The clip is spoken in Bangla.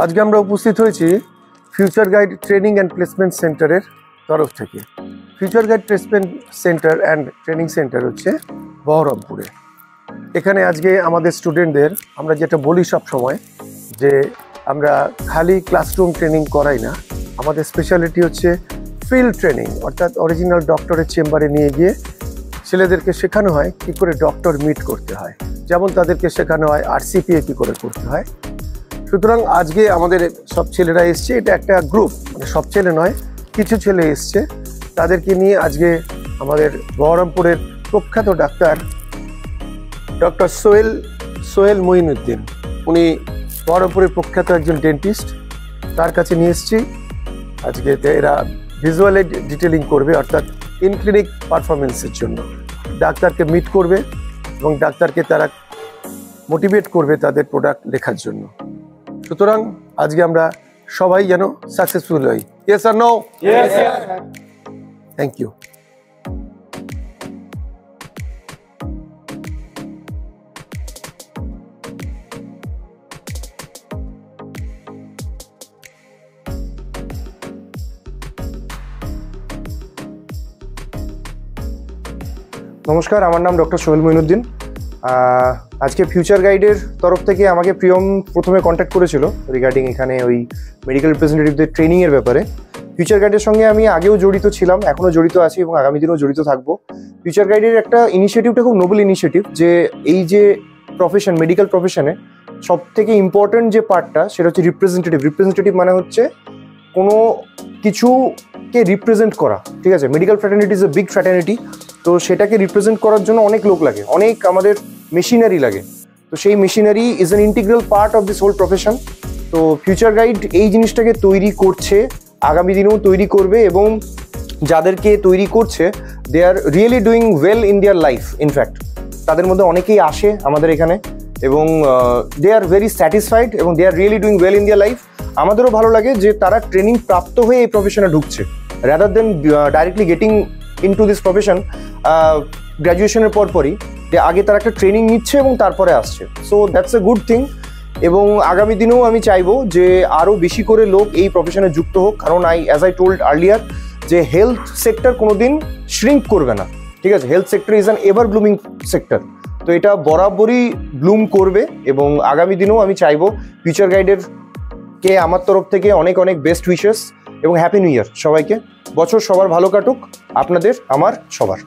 আজকে আমরা উপস্থিত হয়েছি future guide training and placement সেন্টারের তরফ থেকে। Future guide placement centre and training centre হচ্ছে বহরমপুরে। এখানে আজকে আমাদের স্টুডেন্টদের আমরা যেটা বলি সব সময় যে আমরা খালি ক্লাসরুম ট্রেনিং করাই না, আমাদের স্পেশালিটি হচ্ছে ফিল্ড ট্রেনিং, অর্থাৎ অরিজিনাল ডক্টরের চেম্বারে নিয়ে গিয়ে ছেলেদেরকে শেখানো হয় কী করে ডক্টর মিট করতে হয়, যেমন তাদেরকে শেখানো হয় RCPA কী করে করতে হয়। সুতরাং আজকে আমাদের সব ছেলেরা এসছে, এটা একটা গ্রুপ, মানে সব ছেলে নয়, কিছু ছেলে এসছে, তাদেরকে নিয়ে আজকে আমাদের বহরমপুরের প্রখ্যাত ডক্টর সোহেল মঈনুদ্দিন, উনি বহরমপুরের প্রখ্যাত একজন ডেন্টিস্ট, তার কাছে নিয়ে এসছি। আজকে এরা ভিজুয়াল ডিটেলিং করবে, অর্থাৎ ইন ক্লিনিক পারফরমেন্সের জন্য ডাক্তারকে মিট করবে এবং ডাক্তারকে তারা মোটিভেট করবে তাদের প্রোডাক্ট লেখার জন্য। সুতরাং আজকে আমরা সবাই যেন সাকসেসফুল হই। ইয়েস আর no? Yes sir. Thank you. নমস্কার, আমার নাম ডক্টর সোহেল মঈনুদ্দিন। আজকে ফিউচার গাইডের তরফ থেকে আমাকে প্রিয়ম প্রথমে কন্ট্যাক্ট করেছিল রিগার্ডিং এখানে ওই মেডিকেল রিপ্রেজেন্টেটিভদের ট্রেনিংয়ের ব্যাপারে। ফিউচার গাইডের সঙ্গে আমি আগেও জড়িত ছিলাম, এখনও জড়িত আছি এবং আগামী দিনেও জড়িত থাকবো। ফিউচার গাইডের একটা ইনিশিয়েটিভটা খুব নোবেল ইনিশিয়েটিভ, যে এই যে প্রফেশন, মেডিকেল প্রফেশনে সব থেকে ইম্পর্টেন্ট যে পার্টটা সেটা হচ্ছে রিপ্রেজেন্টেটিভ মানে হচ্ছে কোনো কিছুকে রিপ্রেজেন্ট করা, ঠিক আছে? Medical fraternity is a big fraternity, তো সেটাকে রিপ্রেজেন্ট করার জন্য অনেক লোক লাগে, অনেক আমাদের মেশিনারি লাগে। তো সেই machinery is an integral part of this whole profession. তো ফিউচার গাইড এই জিনিসটাকে তৈরি করছে, আগামী দিনেও তৈরি করবে, এবং যাদেরকে তৈরি করছে they are really doing well in their life. In fact তাদের মধ্যে অনেকেই আসে আমাদের এখানে এবং দে আর ভেরি স্যাটিসফাইড এবং they are really doing well in their life. আমাদেরও ভালো লাগে যে তারা ট্রেনিং প্রাপ্ত হয়ে এই প্রফেশনে ঢুকছে, rather than directly getting into this profession গ্র্যাজুয়েশনের পরপরই, যে আগে তারা একটা ট্রেনিং নিচ্ছে এবং তারপরে আসছে। So that's a good thing. এবং আগামী দিনেও আমি চাইবো যে আরও বেশি করে লোক এই প্রফেশনে যুক্ত হোক, কারণ অ্যাজ আই টোল্ড আর্লিয়ার, যে হেলথ সেক্টর কোনোদিন শ্রিঙ্ক করবে না, ঠিক আছে? Health sector is an ever blooming sector, তো এটা বরাবরই ব্লুম করবে। এবং আগামী দিনেও আমি চাইবো ফিউচার গাইডের কে আমার তরফ থেকে অনেক অনেক বেস্ট উইশেস এবং হ্যাপি নিউ ইয়ার সবাইকে। বছর সবার ভালো কাটুক, আপনাদের, আমার, সবার।